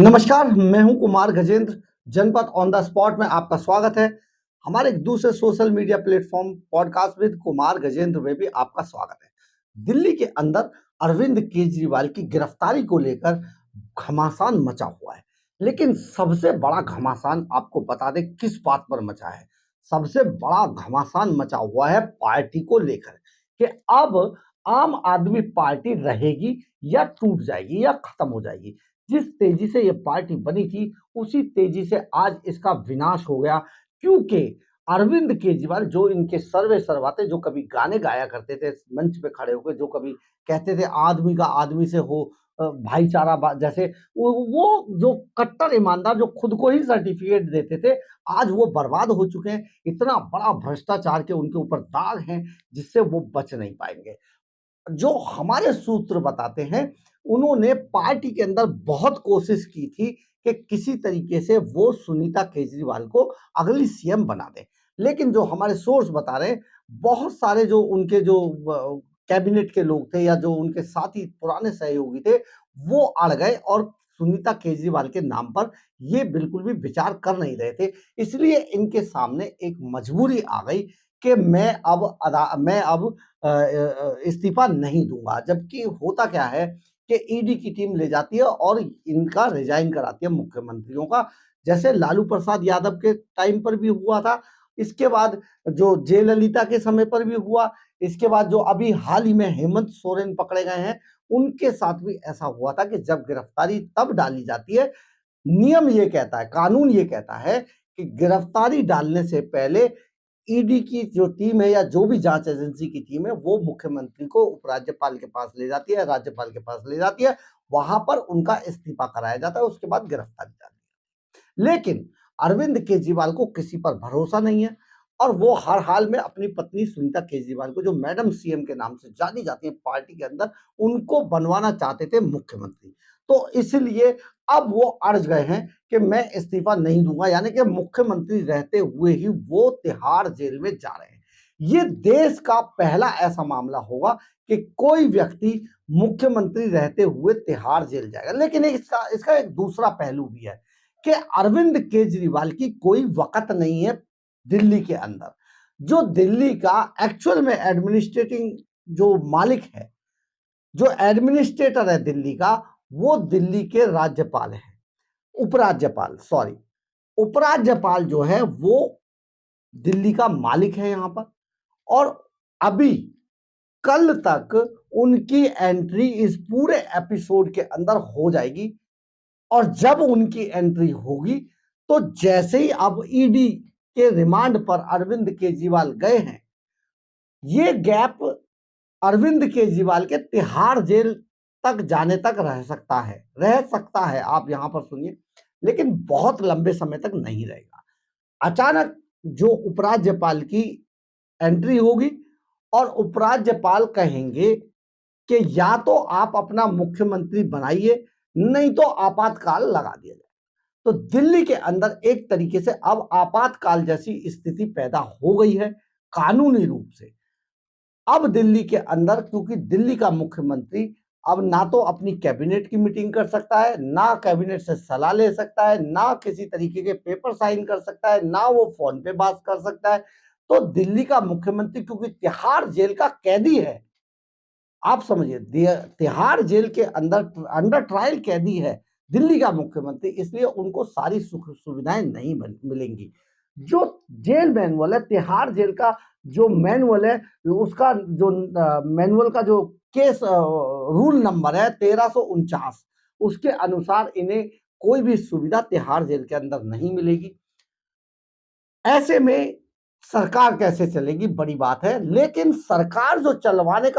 नमस्कार, मैं हूं कुमार गजेंद्र। जनपद ऑन द स्पॉट में आपका स्वागत है। हमारे एक दूसरे social media platform podcast with Kumar Gajendra में भी आपका स्वागत है। दिल्ली के अंदर अरविंद केजरीवाल की गिरफ्तारी को लेकर घमासान मचा हुआ है, लेकिन सबसे बड़ा घमासान आपको बता दें किस बात पर मचा है। सबसे बड़ा घमासान मचा हुआ है पार्टी को लेकर कि अब आम आदमी पार्टी रहेगी या टूट जाएगी या खत्म हो जाएगी। जिस तेजी से ये पार्टी बनी थी, उसी तेजी से आज इसका विनाश हो गया, क्योंकि अरविंद केजरीवाल जो इनके सर्वे सर्वा थे, जो कभी गाने गाया करते थे मंच पे खड़े होकर, जो कभी कहते थे आदमी का आदमी से हो भाईचारा जैसे वो जो कट्टर ईमानदार जो खुद को ही सर्टिफिकेट देते थे, आज वो बर्बाद हो चुके हैं। इतना बड़ा भ्रष्टाचार के उनके ऊपर दाग हैं, जिससे वो बच नहीं पाएंगे। जो हमारे सूत्र बताते हैं, उन्होंने पार्टी के अंदर बहुत कोशिश की थी कि किसी तरीके से वो सुनीता केजरीवाल को अगली सीएम बना दें। लेकिन जो हमारे सोर्स बता रहे हैं, बहुत सारे जो उनके जो कैबिनेट के लोग थे या जो उनके साथी पुराने सहयोगी थे, वो अड़ गए और सुनीता केजरीवाल के नाम पर ये बिल्कुल भी विचार कर नहीं रहे थे। इसलिए इनके सामने एक मजबूरी आ गई कि मैं अब इस्तीफा नहीं दूंगा। जबकि होता क्या है कि ईडी की टीम ले जाती है और इनका रिजाइन कराती है मुख्यमंत्रियों का, जैसे लालू प्रसाद यादव के टाइम पर भी हुआ था। इसके बाद जो जयललिता के समय पर भी हुआ। इसके बाद जो अभी हाल ही में हेमंत सोरेन पकड़े गए हैं, उनके साथ भी ऐसा हुआ था कि जब गिरफ्तारी तब डाली जाती है। नियम ये कहता है, कानून ये कहता है कि गिरफ्तारी डालने से पहले ईडी की जो टीम है या जो भी जांच एजेंसी की टीम है, वो मुख्यमंत्री को उपराज्यपाल के पास ले जाती है, राज्यपाल के पास ले जाती है। वहां पर उनका इस्तीफा कराया जाता है, उसके बाद गिरफ्तारी जाती है। लेकिन अरविंद केजरीवाल को किसी पर भरोसा नहीं है और वो हर हाल में अपनी पत्नी सुनीता केजरीवाल को, जो मैडम सीएम के नाम से जानी जाती है पार्टी के अंदर, उनको बनवाना चाहते थे मुख्यमंत्री। तो इसलिए अब वो अड़ज गए हैं कि मैं इस्तीफा नहीं दूंगा, यानी कि मुख्यमंत्री रहते हुए ही वो तिहाड़ जेल में जा रहे हैं। ये देश का पहला ऐसा मामला होगा कि कोई व्यक्ति मुख्यमंत्री रहते हुए तिहाड़ जेल जाएगा। लेकिन इसका इसका एक दूसरा पहलू भी है कि अरविंद केजरीवाल की कोई वक़्त नहीं है दिल्ली के अंदर। जो दिल्ली का एक्चुअल में एडमिनिस्ट्रेटिंग जो मालिक है, जो एडमिनिस्ट्रेटर है दिल्ली का, वो दिल्ली के राज्यपाल हैं। उपराज्यपाल, सॉरी, उपराज्यपाल जो है वो दिल्ली का मालिक है यहाँ पर। और अभी कल तक उनकी एंट्री इस पूरे एपिसोड के अंदर हो जाएगी। और जब उनकी एंट्री होगी, तो जैसे ही अब ईडी के रिमांड पर अरविंद केजरीवाल गए हैं, ये गैप अरविंद केजरीवाल के तिहाड़ जेल तक जाने तक रह सकता है। आप यहां पर सुनिए, लेकिन बहुत लंबे समय तक नहीं रहेगा। अचानक जो उपराज्यपाल की एंट्री होगी और उपराज्यपाल कहेंगे कि या तो आप अपना मुख्यमंत्री बनाइए, नहीं तो आपातकाल लगा दिया जाए। तो दिल्ली के अंदर एक तरीके से अब आपातकाल जैसी स्थिति पैदा हो गई है कानूनी रूप से। अब दिल्ली के अंदर, क्योंकि दिल्ली का मुख्यमंत्री अब ना तो अपनी कैबिनेट की मीटिंग कर सकता है, ना कैबिनेट से सलाह ले सकता है, ना किसी तरीके के पेपर साइन कर सकता है, ना वो फोन पे बात कर सकता है। तो दिल्ली का मुख्यमंत्री, क्योंकि तिहाड़ जेल का कैदी है, आप समझिए तिहाड़ जेल के अंदर अंडर ट्रायल कैदी है दिल्ली का मुख्यमंत्री, इसलिए उनको सारी सुख सुविधाएं नहीं मिलेंगी। जो जेल मैनुअल है, तिहाड़ जेल का जो मैनुअल है, उसका जो मैनुअल का जो केस रूल नंबर है 1349, उसके अनुसार इन्हें कोई भी सुविधा तिहाड़ जेल के अंदर नहीं मिलेगी। ऐसे में सरकार कैसे चलेगी, बड़ी बात है। लेकिन सरकार जो चलाने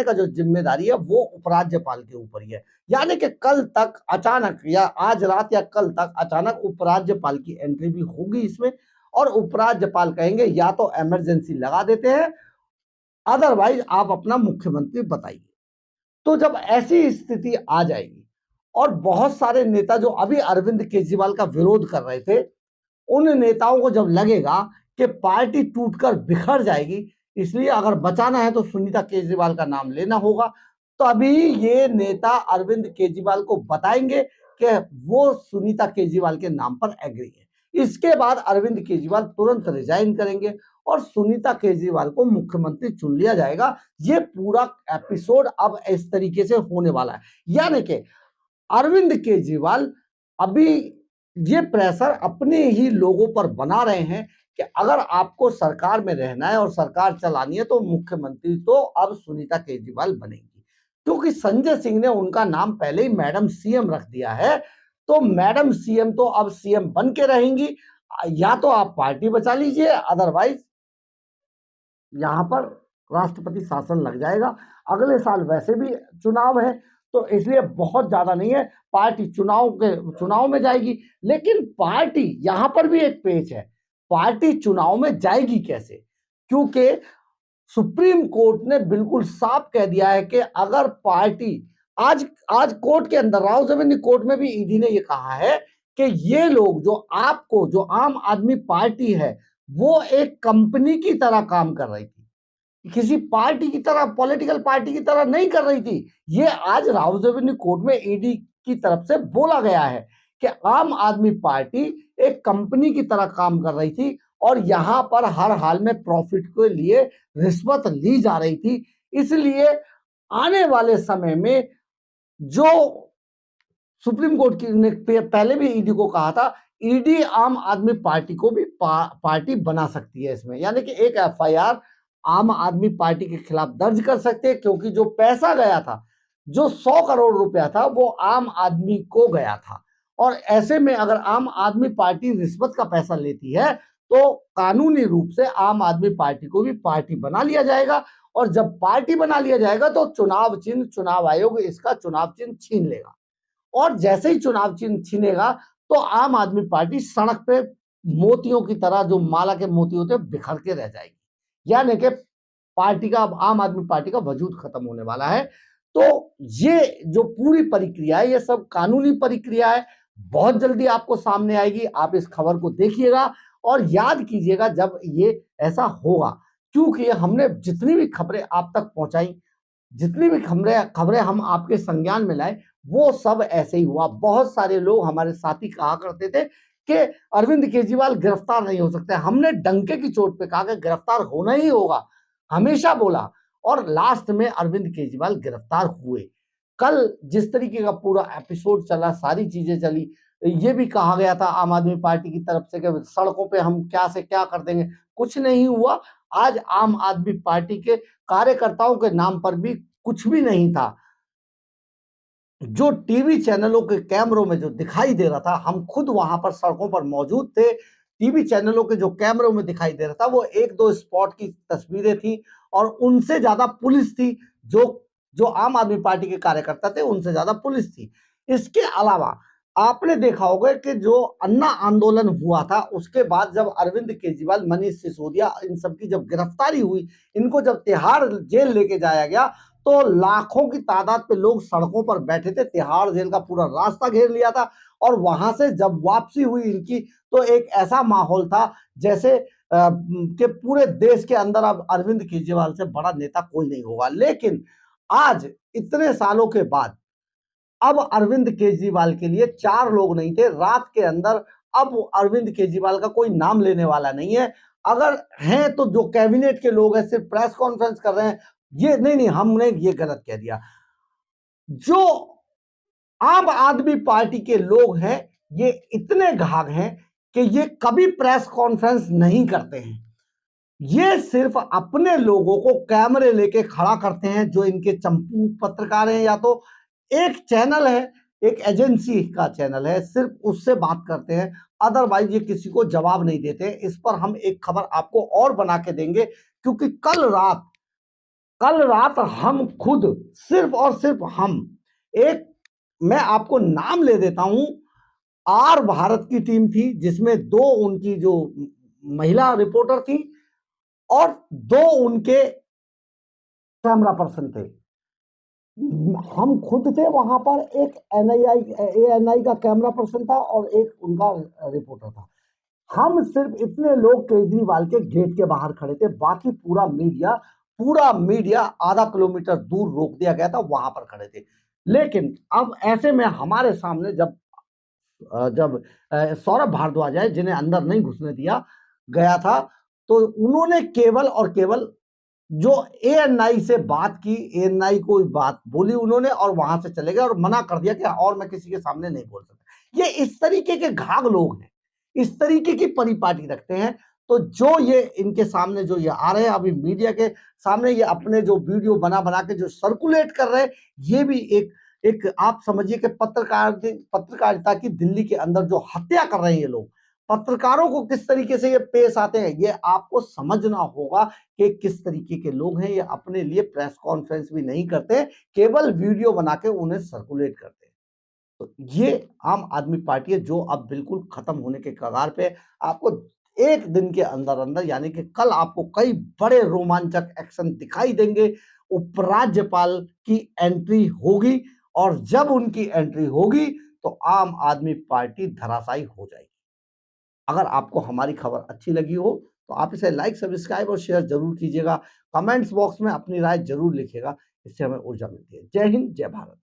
का जो जिम्मेदारी है, वो उपराज्यपाल के ऊपर ही है। यानी कि कल तक अचानक, या आज रात या कल तक अचानक उपराज्यपाल की एंट्री भी होगी इसमें, और उपराज्यपाल कहेंगे या तो इमरजेंसी लगा देते हैं, अदरवाइज आप अपना मुख्यमंत्री बताइए। तो जब ऐसी स्थिति आ जाएगी और बहुत सारे नेता जो अभी अरविंद केजरीवाल का विरोध कर रहे थे, उन नेताओं को जब लगेगा कि पार्टी टूटकर बिखर जाएगी, इसलिए अगर बचाना है तो सुनीता केजरीवाल का नाम लेना होगा, तो अभी ये नेता अरविंद केजरीवाल को बताएंगे कि वो सुनीता केजरीवाल के नाम पर एग्री है। इसके बाद अरविंद केजरीवाल तुरंत रिजाइन करेंगे और सुनीता केजरीवाल को मुख्यमंत्री चुन लिया जाएगा। ये पूरा एपिसोड अब इस तरीके से होने वाला है, यानी कि अरविंद केजरीवाल अभी ये प्रेशर अपने ही लोगों पर बना रहे हैं कि अगर आपको सरकार में रहना है और सरकार चलानी है तो मुख्यमंत्री तो अब सुनीता केजरीवाल बनेंगी, क्योंकि संजय सिंह ने उनका नाम पहले ही मैडम सीएम रख दिया है। तो मैडम सीएम तो अब सीएम बन के रहेंगी। या तो आप पार्टी बचा लीजिए, अदरवाइज यहां पर राष्ट्रपति शासन लग जाएगा। अगले साल वैसे भी चुनाव है, तो इसलिए बहुत ज्यादा नहीं है, पार्टी चुनाव में जाएगी। लेकिन पार्टी यहां पर भी एक पेच है, पार्टी चुनाव में जाएगी कैसे, क्योंकि सुप्रीम कोर्ट ने बिल्कुल साफ कह दिया है कि अगर पार्टी आज कोर्ट के अंदर, राउज एवेन्यू कोर्ट में भी ईडी ने यह कहा है कि ये लोग जो आम आदमी पार्टी है वो एक कंपनी की तरह काम कर रही थी, किसी पार्टी की तरह, पॉलिटिकल पार्टी की तरह नहीं कर रही थी। ये आज राउज एवेन्यू कोर्ट में ईडी की तरफ से बोला गया है कि आम आदमी पार्टी एक कंपनी की तरह काम कर रही थी और यहां पर हर हाल में प्रॉफिट के लिए रिश्वत ली जा रही थी। इसलिए आने वाले समय में जो सुप्रीम कोर्ट की ने पहले भी ईडी को कहा था, ईडी आम आदमी पार्टी को भी पार्टी बना सकती है इसमें, यानी कि एक एफआईआर आम आदमी पार्टी के खिलाफ दर्ज कर सकते हैं, क्योंकि जो पैसा गया था, जो 100 करोड़ रुपया था, वो आम आदमी को गया था। और ऐसे में अगर आम आदमी पार्टी रिश्वत का पैसा लेती है तो कानूनी रूप से आम आदमी पार्टी को भी पार्टी बना लिया जाएगा, और जब पार्टी बना लिया जाएगा तो चुनाव आयोग इसका चुनाव चिन्ह छीन लेगा, और जैसे ही चुनाव चिन्ह छीनेगा तो आम आदमी पार्टी सड़क पे मोतियों की तरह, जो माला के मोती होते हैं, बिखर के रह जाएगी, यानी कि आम आदमी पार्टी का वजूद खत्म होने वाला है। तो ये जो पूरी प्रक्रिया है, ये सब कानूनी प्रक्रिया है, बहुत जल्दी आपको सामने आएगी। आप इस खबर को देखिएगा और याद कीजिएगा जब ये ऐसा होगा, क्योंकि हमने जितनी भी खबरें आप तक पहुंचाई, जितनी भी खबरें हम आपके संज्ञान में लाए, वो सब ऐसे ही हुआ। बहुत सारे लोग, हमारे साथी कहा करते थे कि अरविंद केजरीवाल गिरफ्तार नहीं हो सकते। हमने डंके की चोट पे कहा कि गिरफ्तार होना ही होगा, हमेशा बोला, और लास्ट में अरविंद केजरीवाल गिरफ्तार हुए। कल जिस तरीके का पूरा एपिसोड चला, सारी चीजें चली, ये भी कहा गया था आम आदमी पार्टी की तरफ से कि सड़कों पे हम क्या से क्या कर देंगे, कुछ नहीं हुआ। आज आम आदमी पार्टी के कार्यकर्ताओं के नाम पर भी कुछ भी नहीं था। जो टीवी चैनलों के कैमरों में जो दिखाई दे रहा था, हम खुद वहां पर सड़कों पर मौजूद थे, टीवी चैनलों के जो कैमरों में दिखाई दे रहा था वो एक दो स्पॉट की तस्वीरें थी, और उनसे ज्यादा पुलिस थी। जो आम आदमी पार्टी के कार्यकर्ता थे उनसे ज्यादा पुलिस थी। इसके अलावा आपने देखा होगा कि जो अन्ना आंदोलन हुआ था, उसके बाद जब अरविंद केजरीवाल, मनीष सिसोदिया, इन सबकी जब गिरफ्तारी हुई, इनको जब तिहाड़ जेल लेके जाया गया, तो लाखों की तादाद पे लोग सड़कों पर बैठे थे, तिहाड़ जेल का पूरा रास्ता घेर लिया था, और वहां से जब वापसी हुई इनकी, तो एक ऐसा माहौल था जैसे कि पूरे देश के अंदर अब अरविंद केजरीवाल से बड़ा नेता कोई नहीं होगा। लेकिन आज इतने सालों के बाद अब अरविंद केजरीवाल के लिए 4 लोग नहीं थे रात के अंदर, अब अरविंद केजरीवाल का कोई नाम लेने वाला नहीं है। अगर हैं तो जो कैबिनेट के लोग हैं सिर्फ प्रेस कॉन्फ्रेंस कर रहे हैं, ये नहीं, हमने ये गलत कह दिया। जो आम आदमी पार्टी के लोग हैं ये इतने घाघ हैं कि ये कभी प्रेस कॉन्फ्रेंस नहीं करते हैं, ये सिर्फ अपने लोगों को कैमरे लेके खड़ा करते हैं, जो इनके चंपू पत्रकार हैं, या तो एक चैनल है, एक एजेंसी का चैनल है, सिर्फ उससे बात करते हैं, अदरवाइज ये किसी को जवाब नहीं देते। इस पर हम एक खबर आपको और बना के देंगे, क्योंकि कल रात हम खुद, सिर्फ और सिर्फ हम, मैं आपको नाम ले देता हूं, आर भारत की टीम थी, जिसमें 2 उनकी जो महिला रिपोर्टर थी और 2 उनके कैमरा पर्सन थे। हम खुद थे वहां पर, एक एएनआई का कैमरा पर्सन था और एक उनका रिपोर्टर था। हम सिर्फ इतने लोग केजरीवाल के गेट के बाहर खड़े थे, बाकी पूरा मीडिया आधा किलोमीटर दूर रोक दिया गया था, वहां पर खड़े थे। लेकिन अब ऐसे में हमारे सामने जब जब सौरभ भारद्वाज है जिन्हें अंदर नहीं घुसने दिया गया था, तो उन्होंने केवल और केवल जो एएनआई से बात की, एएनआई को बात बोली उन्होंने और वहां से चले गए और मना कर दिया कि और मैं किसी के सामने नहीं बोल सकता। ये इस तरीके के घाघ लोग हैं, इस तरीके की परिपाटी रखते हैं। तो जो ये इनके सामने जो ये आ रहे हैं अभी मीडिया के सामने, ये अपने जो वीडियो बना बना के जो सर्कुलेट कर रहे हैं, ये भी एक एक आप समझिए कि पत्रकारिता की दिल्ली के अंदर जो हत्या कर रहे हैं ये लोग, पत्रकारों को किस तरीके से ये पेश आते हैं, ये आपको समझना होगा कि किस तरीके के लोग हैं। ये अपने लिए प्रेस कॉन्फ्रेंस भी नहीं करते, केवल वीडियो बना के उन्हें सर्कुलेट करते हैं। तो ये आम आदमी पार्टी है जो अब बिल्कुल खत्म होने के कगार पे है। आपको एक दिन के अंदर अंदर यानी कि कल आपको कई बड़े रोमांचक एक्शन दिखाई देंगे। उपराज्यपाल की एंट्री होगी और जब उनकी एंट्री होगी तो आम आदमी पार्टी धराशायी हो जाएगी। अगर आपको हमारी खबर अच्छी लगी हो तो आप इसे लाइक, सब्सक्राइब और शेयर जरूर कीजिएगा। कमेंट्स बॉक्स में अपनी राय जरूर लिखिएगा, इससे हमें ऊर्जा मिलती है। जय हिंद, जय भारत।